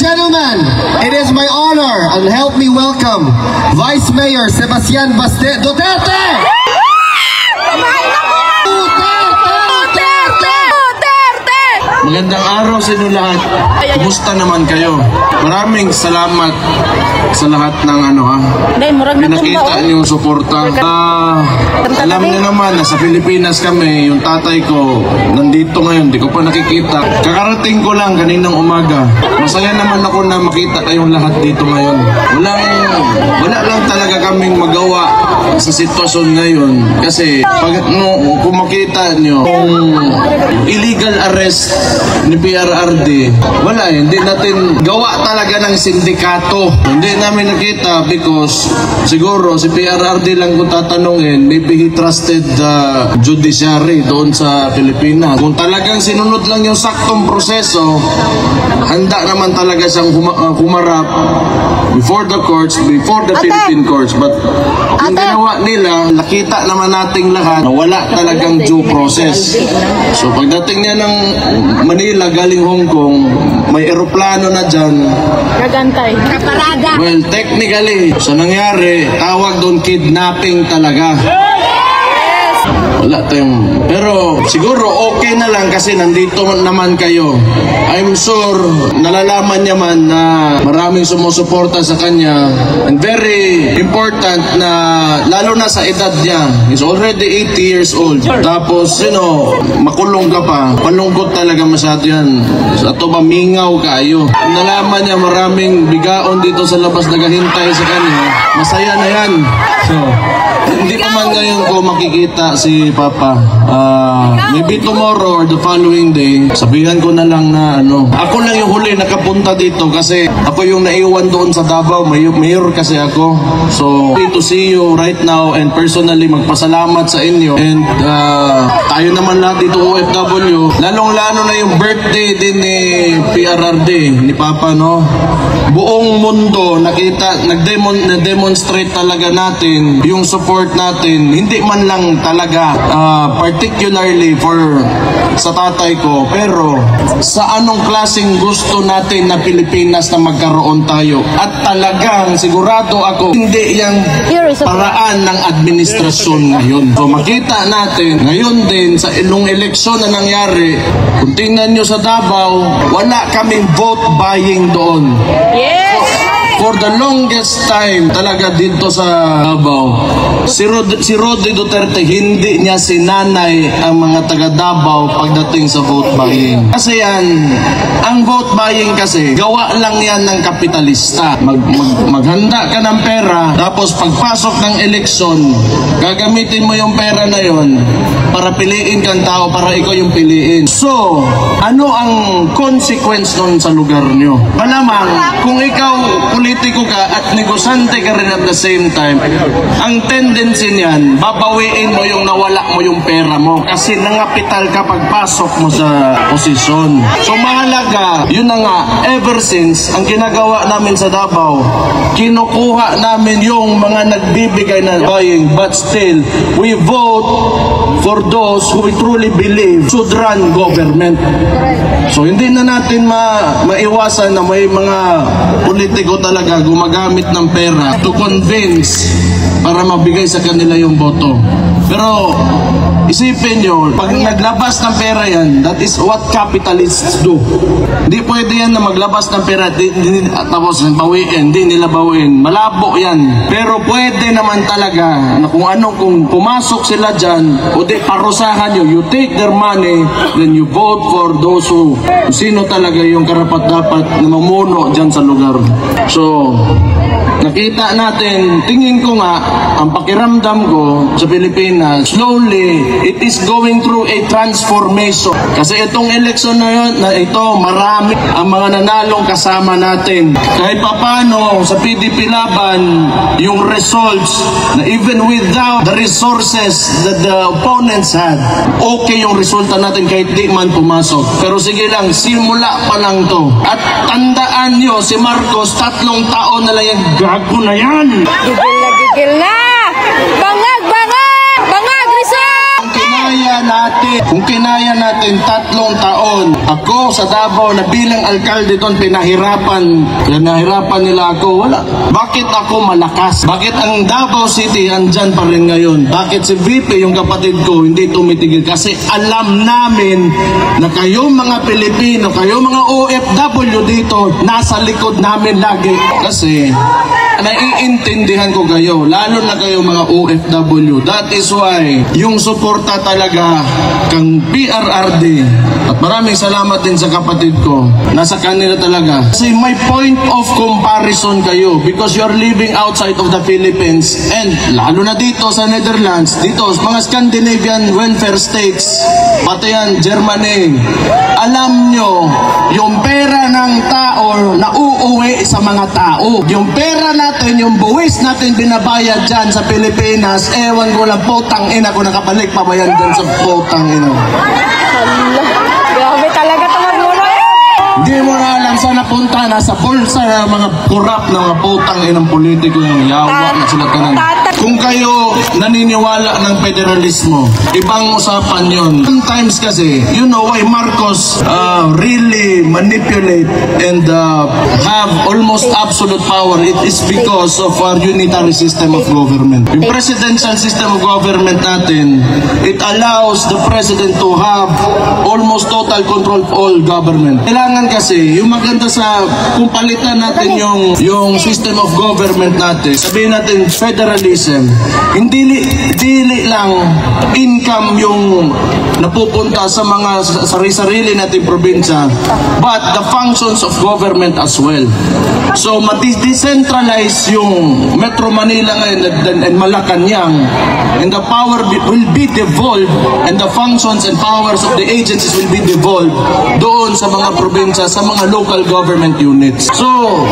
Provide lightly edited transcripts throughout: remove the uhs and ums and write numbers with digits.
gentlemen, it is my honor and help me welcome Vice Mayor Sebastian Baste Duterte! Magandang araw sa inyo lahat. Kumusta naman kayo? Maraming salamat sa lahat ng pinakita niyong suporta. Alam niyo naman na sa Pilipinas kami, yung tatay ko nandito ngayon, di ko pa nakikita. Kakarating ko lang kaninang umaga. Masaya naman ako na makita kayong lahat dito ngayon. Wala lang talaga kaming magawa sa sitwasyon ngayon. Kasi kung makita niyo, kung illegal arrest ni PRRD, wala eh. Hindi natin gawa talaga ng sindikato. Hindi namin nakita because siguro si PRRD lang kung tatanungin, maybe he trusted the judiciary doon sa Pilipinas. Kung talagang sinunod lang yung saktong proseso, handa naman talaga siyang humarap before the courts, before the Philippine courts. But yung ginawa nila, nakita naman nating lahat na wala talagang due process. So pagdating niya ng Manila galing Hong Kong, may eroplano na dyan. Kagantay. Well, technically, sa nangyari, tawag doon kidnapping talaga. Wala tayong... Pero siguro okay na lang kasi nandito naman kayo. I'm sure nalalaman niya man na maraming sumusuporta sa kanya. And very important na lalo na sa edad niya. He's already 80 years old. Tapos, makulong ka pa. Palungkot talaga masyado yan. Sa ito mamingaw kayo. Nalaman niya maraming bigaon dito sa labas naghahintay sa kanya. Masaya na yan. So, hindi pa man ngayon ko makikita si Papa. Maybe tomorrow or the following day, sabihan ko na lang na ako lang yung huli nakapunta dito kasi ako yung naiwan doon sa Davao. Mayor kasi ako. So, happy to see you right now and personally magpasalamat sa inyo. And tayo naman lahat dito OFW, lalong-lalo na yung birthday din ni PRRD, ni Papa, no? Buong mundo nakita, nag-demonstrate talaga natin yung support natin, hindi man lang talaga particularly sa tatay ko, pero sa anong klaseng gusto natin na Pilipinas na magkaroon tayo. At talagang sigurado ako, hindi yung paraan ng administrasyon ngayon. So makita natin, ngayon din sa ilong eleksyon na nangyari, kung tingnan nyo sa Davao, wala kaming vote buying doon. Yes! For the longest time talaga dito sa Davao, si Roddy Duterte hindi niya sinanay ang mga taga Davao pagdating sa vote buying. Kasi yan, ang vote buying kasi, gawa lang yan ng kapitalista. Maghanda ka ng pera, tapos pagpasok ng eleksyon, gagamitin mo yung pera na yon para piliin kang tao, para ikaw yung piliin. So, ano ang consequence nun sa lugar nyo? Malamang, kung ikaw politiko ka at negosante ka rin at the same time, ang tendency niyan, babawiin mo yung nawala mo yung pera mo kasi nangapital ka pagpasok mo sa posisyon. So mahalaga, yun na nga, ever since ang ginagawa namin sa Davao, kinukuha namin yung mga nagbibigay na buying, but still, we vote for those who we truly believe should run government. So hindi na natin maiwasan na may mga politiko talaga gumagamit ng pera to convince para mabigay sa kanila yung boto. Pero isipin nyo, pag naglabas ng pera yan, that is what capitalists do. Hindi pwede yan na maglabas ng pera tapos bawiin, hindi nila bawiin. Malabo yan. Pero pwede naman talaga na kung pumasok sila dyan, o di parusahan nyo, you take their money, then you vote for those who sino talaga yung karapat-dapat na mamuno dyan sa lugar. So, nakita natin, tingin ko nga, ang pakiramdam ko sa Pilipinas, slowly, it is going through a transformation. Kasi itong election na ito, marami ang mga nanalong kasama natin. Kahit papano sa PDP laban, yung results na even without the resources that the opponents had, okay yung resulta natin kahit di man pumasok. Pero sige lang, simula pa lang to. At tandaan nyo, si Marcos, 3 taon na lang yung gago na yan. Gigil na! Bangag! Kung kinaya natin 3 taon, Ako sa Davao na bilang alkalde doon, pinahirapan nila ako. Wala. Bakit ako malakas? Bakit ang Davao City andyan pa rin ngayon? Bakit si VP, yung kapatid ko, hindi tumitigil? Kasi alam namin na kayong mga Pilipino, kayong mga OFW dito, nasa likod namin lagi. Kasi naiintindihan ko kayo, lalo na kayo mga OFW. That is why yung suporta talaga kang PRRD, at maraming salamat din sa kapatid ko, nasa kanila talaga. Kasi may point of comparison kayo because you're living outside of the Philippines, and lalo na dito sa Netherlands, dito mga Scandinavian welfare states, pati yan Germany. Alam nyo, yung pera ng tao na uuwi sa mga tao, yung pera natin, yung buwis natin binabayad dyan sa Pilipinas, ewan ko lang, putang ina ko nakabalik pa ba yan dyan sa putang ina. Grabe talaga ito magmula eh. Hindi mo na alam saan napunta, nasa bulsa ng mga kurap ng mga putang inang politiko yung yawa na sila tanan. Kung kayo naniniwala ng federalismo, ibang usapan yun. Sometimes kasi, you know why Marcos really manipulate and have almost absolute power? It is because of our unitary system of government. Yung presidential system of government natin, it allows the president to have almost total control of all government. Kailangan kasi, yung maganda sa, kung palitan natin yung system of government natin, sabihin natin federalism, hindi lang income yung napupunta sa mga sarili nating probinsya, but the functions of government as well. So decentralize yung Metro Manila ngayon and Malacanang, and the power will be devolved, and the functions and powers of the agencies will be devolved doon sa mga probinsya, sa mga local government units. So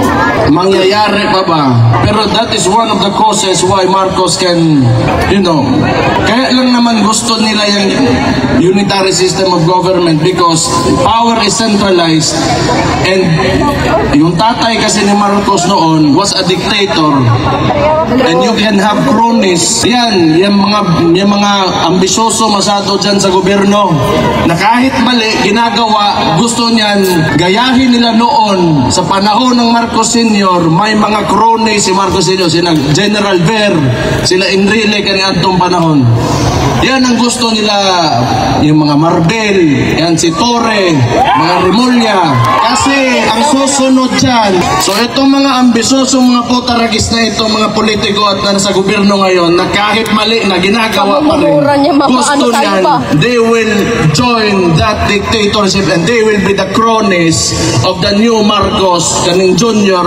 mangyayari pa ba? Pero that is one of the causes why Marcos can, you know, kaya lang naman gusto nila yung unitary system of government because power is centralized, and yung tatay kasi ni Marcos noon was a dictator, and you can have cronies. Yung mga ambisyoso masyado dyan sa gobyerno na kahit mali ginagawa, gusto niyan gayahin nila noon sa panahon ng Marcos Sr. May mga cronies si Marcos Sr. sila General Ver, sila Enrile kaniadtong panahon. Yan ang gusto nila, yung mga Marbel, yan si Torre, mga Remulla. Kasi ang susunod dyan, so itong mga ambisyoso, mga putaragis na itong mga politiko at nasa gobyerno ngayon, na kahit mali na ginagawa pa rin, gusto niyan, they will join that dictatorship and they will be the cronies of the new Marcos, kaning Junior,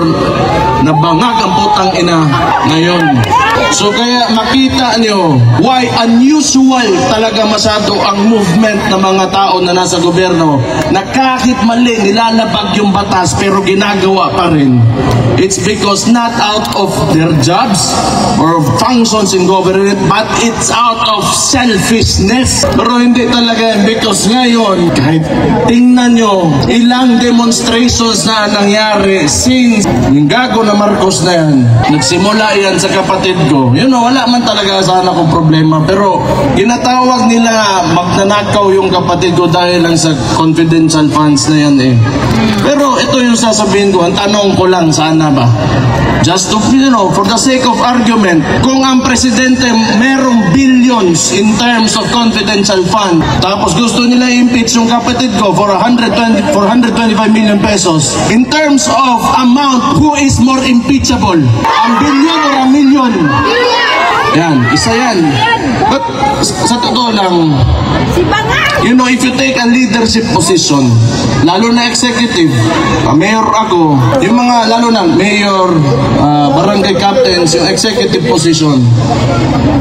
na bangag ang putang ina ngayon. So kaya makita nyo why unusual talaga masyado ang movement ng mga tao na nasa gobyerno na kahit mali nilalabag yung batas pero ginagawa pa rin. It's because not out of their jobs or functions in government, but it's out of selfishness. Pero hindi talaga yan because ngayon kahit tingnan nyo ilang demonstrations na nangyari since yung gago na Marcos na yan, nagsimula yan sa kapatid ko. You know, wala man talaga sana kong problema, pero ginatawag nila magnanakaw yung kapatid ko dahil lang sa confidential funds na yan eh. Pero ito yung sasabihin ko, ang tanong ko lang, sana ba? Just to, you know, for the sake of argument, kung ang presidente merong billions in terms of confidential fund, tapos gusto nila i-impeach yung kapatid ko for 125 million pesos, in terms of amount, who is more impeachable? Ang billion or ang million? Yan, isa yan. But sa totoo lang, you know, if you take a leadership position, lalo na executive, mayor ako, yung mga lalo na mayor, barangay captains, yung executive position,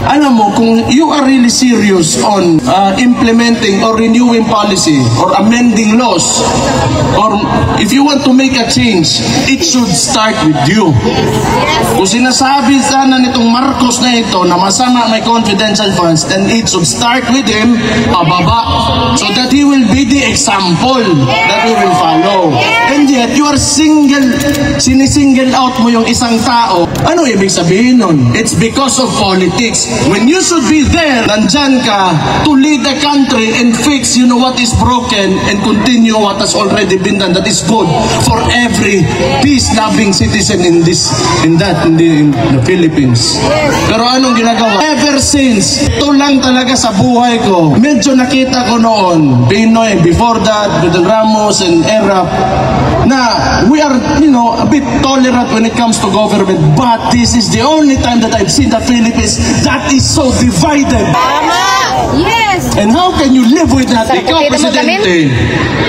alam mo, kung you are really serious on implementing or renewing policy or amending laws, or if you want to make a change, it should start with you. Kung sinasabi sana nitong Marcos na ito na masama may confidential funds, then it should start with him pababa, so that he will be the example that we will follow. And yet, you are sinisingle out mo yung isang tao. Ano ibig sabihin nun? It's because of politics. When you should be there leader, nandyan ka to lead the country and fix, what is broken and continue what has already been done. That is good for every peace-loving citizen in the Philippines. Pero anong ginagawa? Ever since, ito lang talaga sa buhay ko, medyo nakita ko noon, Pinoy, before that, with Ramos and Erap, na we are, a bit tolerant when it comes to government, but this is the only time that I've seen the Philippines that is so divided. Yes! And how can you live with that? Sir, Ikaw, okay naman Presidente,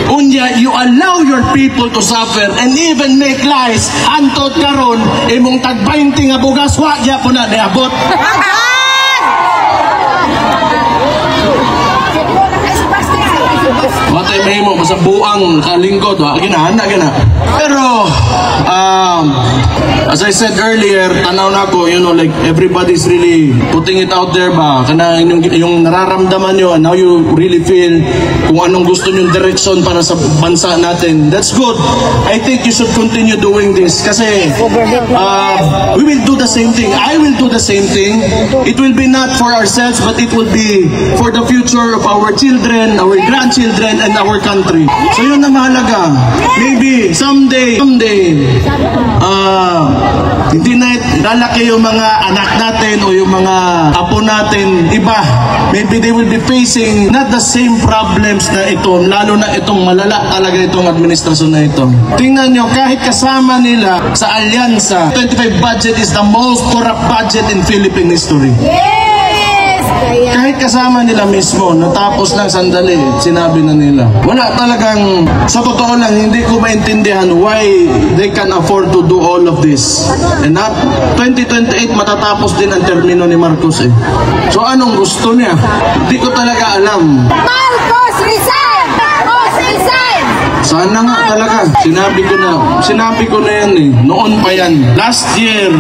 unya, you allow your people to suffer and even make lies. Antod karon, imong tag-20 nga bugas, wagya po na niabot. Matay may mo, basta buang kalingkod, ginahana. Pero, as I said earlier, tanaw na ko, like everybody's really putting it out there ba, kana yung nararamdaman nyo, and now you really feel kung anong gusto nyo direction para sa bansa natin. That's good. I think you should continue doing this kasi we will do the same thing. I will do the same thing. It will be not for ourselves, but it will be for the future of our children, our grandchildren, and our country. So yun na mahalaga. Maybe someday, hindi na lalaki yung mga anak natin o yung mga apo natin, iba. Maybe they will be facing not the same problems na ito, lalo na itong malala talaga itong administrasyon na ito. Tingnan nyo, kahit kasama nila sa alyansa, 25 budget is the most corrupt budget in Philippine history. Kahit kasama nila mismo, natapos lang sandali, sinabi na nila. Wala talagang, sa totoo lang, hindi ko maintindihan why they can afford to do all of this. And not 2028, matatapos din ang termino ni Marcos eh. So anong gusto niya? Hindi ko talaga alam. Marcos resign! Marcos resign! Sana nga talaga. Sinabi ko na yan eh. Noon pa yan. Last year,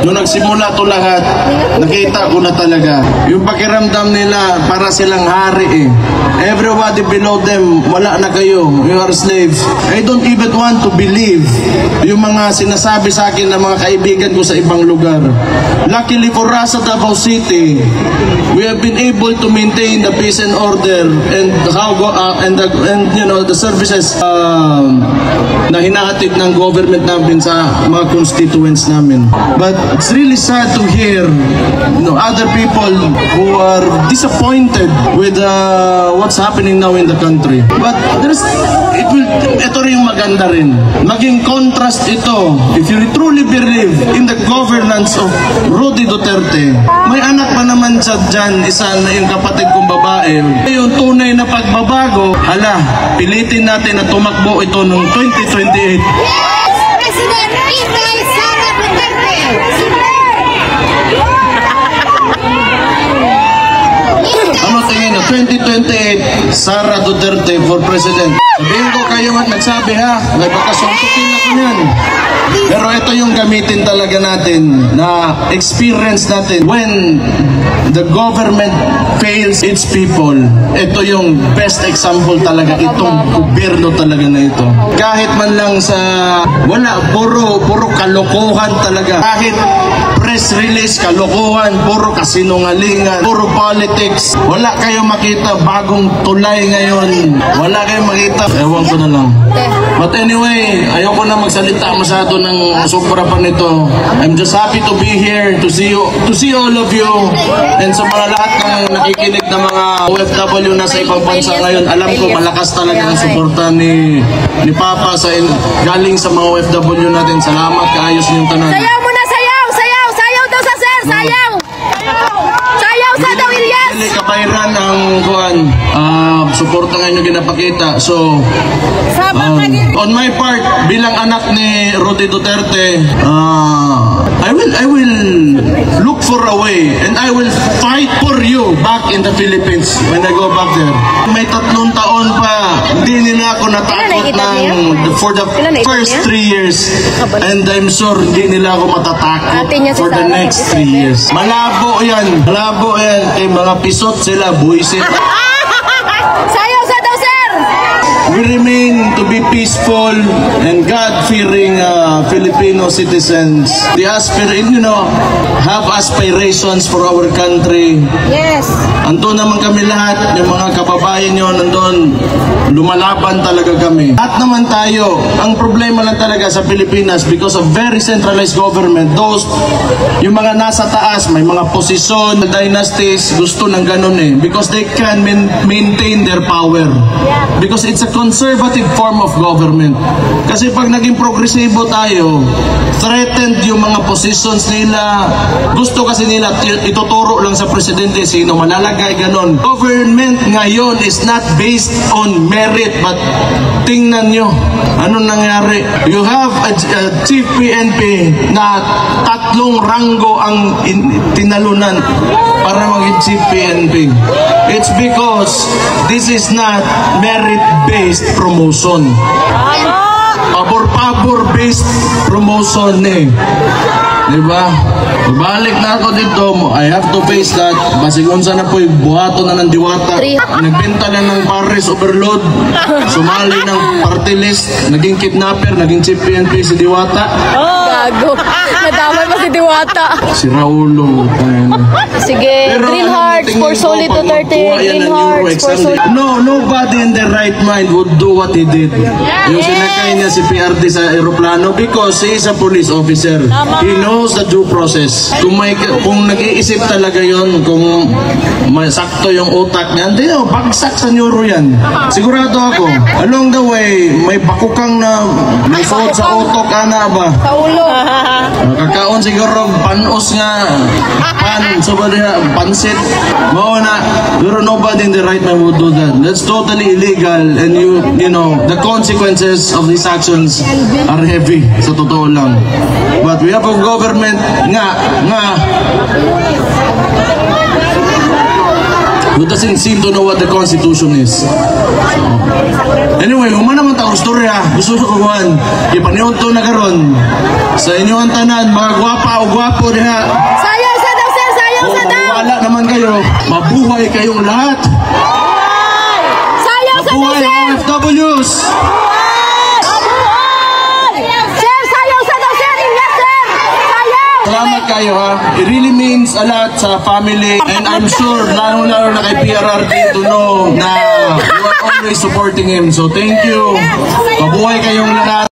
nung nagsimula to lahat, nakita ko na talaga. Yung pakiramdam nila, para silang hari eh. Everybody below them, wala na kayo. You are slaves. I don't even want to believe yung mga sinasabi sa akin ng mga kaibigan ko sa ibang lugar. Luckily for us at Davao City, we have been able to maintain the peace and order and the services na hinahatid ng government namin sa mga constituents namin. But it's really sad to hear other people who are disappointed with what's happening now in the country. But ito rin yung maganda rin. Maging contrast ito. If you truly believe in the governance of Rudy Duterte, may anak pa naman siya dyan, isa na yung kapatid kong babae. Yung tunay na pagbabago, pilitin natin na tumakbo ito noong 2028. President Inday Sara Duterte! Ano tingin na 2028, Sara Duterte for President? Sabihin ko kayo man nagsabi may pagkasuntukin ako yan. Pero ito yung gamitin talaga natin na experience natin when the government fails its people. Ito yung best example talaga, itong gobyerno talaga na ito. Kahit man lang sa puro kalokohan talaga. Kahit press release, kalokohan, puro kasinungalingan, puro politics. Wala kayong makita bagong tulay ngayon. Wala kayong makita. Ewan ko na lang. But anyway, ayoko na magsalita masyado ng sobra pa nito. I'm just happy to be here, to see all of you, and sa mga lahat ng nakikinig na mga OFW na sa ibang bansa ngayon. Alam ko malakas talaga ang suporta ni Papa galing sa mga OFW natin. Salamat, kaayos niyong tanan. Sayaw mo na, sayaw! Sayaw! Sayaw daw sa sir! Sayaw! Sayaw sa daw, Ilyas! Hindi kabayran ang suporta ngayon yung ginapakita. So, on my part, bilang anak ni Rudy Duterte, I will look for a way and I will fight for you back in the Philippines when I go back there. May 3 taon pa, hindi nila ako natakot for the first 3 years, and I'm sure hindi nila ako matatakot for the next 3 years. Malabo yan kay mga pisot sila, buisit. Sayaw sa daw, sir! We remain to be peaceful and God-fearing Filipino citizens. The have aspirations for our country. Yes. Yes. Andun naman kami lahat, yung mga kababayan nyo, nandun, lumalaban talaga kami. At naman tayo, ang problema lang talaga sa Pilipinas, because of very centralized government, those, yung mga nasa taas, may mga posisyon, dynasties, gusto ng ganun eh. Because they can maintain their power. Because it's a conservative form of government. Kasi pag naging progresibo tayo, threatened yung mga positions nila, gusto kasi nila ituturo lang sa presidente sino malalagay, ganon. Government ngayon is not based on merit, but tingnan nyo anong nangyari. You have a chief PNP na 3 ranggo ang tinalunan para maging chief PNP. It's because this is not merit-based promotion. Pabor-pabor-based promotion eh. Diba? Balik na ako dito, I have to face that. Basig unsa na po'y buhato na ng diwata. Nagbenta na ng Paris overload. Sumali ng party list. Naging kidnapper, naging chief PNP si Diwata. Gago. Nadamay pa si Diwata. Si Raulo. Sige, Green Hearts for Solid Duterte. Green Hearts for Solid. No, nobody in their right mind would do what he did. Yung sinakay niya si PRD sa aeroplano because he is a police officer. He knows the due process. Kung nag-iisip talaga yon, kung may sakto yung utak niya, hindi no, bagsak sa neuro yan. Sigurado ako. Along the way, may bakukang na may suot sa utok, ana ba? Sa ulo. Kakaon siguro panos nga so ba diha pansit mao na, pero nobody in the right mind would do that. That's totally illegal, and you know the consequences of these actions are heavy sa totoo lang. But we have a government who doesn't seem to know what the Constitution is. Anyway, human naman taong storya. Gusto ko kuhan. Ipaniyon to na karon. Sa inyong tanan, mga gwapa o gwapo diha. Sayaw sa daw, sir. Sayaw sa daw. Wala naman kayo. Mabuhay kayong lahat. Sayaw sa daw, Mabuhay sir. OFWs. Sir, sayaw sa daw, sir. Yes, sir. Sayaw. Salamat kayo ha. It really means a lot sa family, and I'm sure lalo-lalo na kay PRRD to know na you are always supporting him. So thank you. Mabuhay kayong lahat.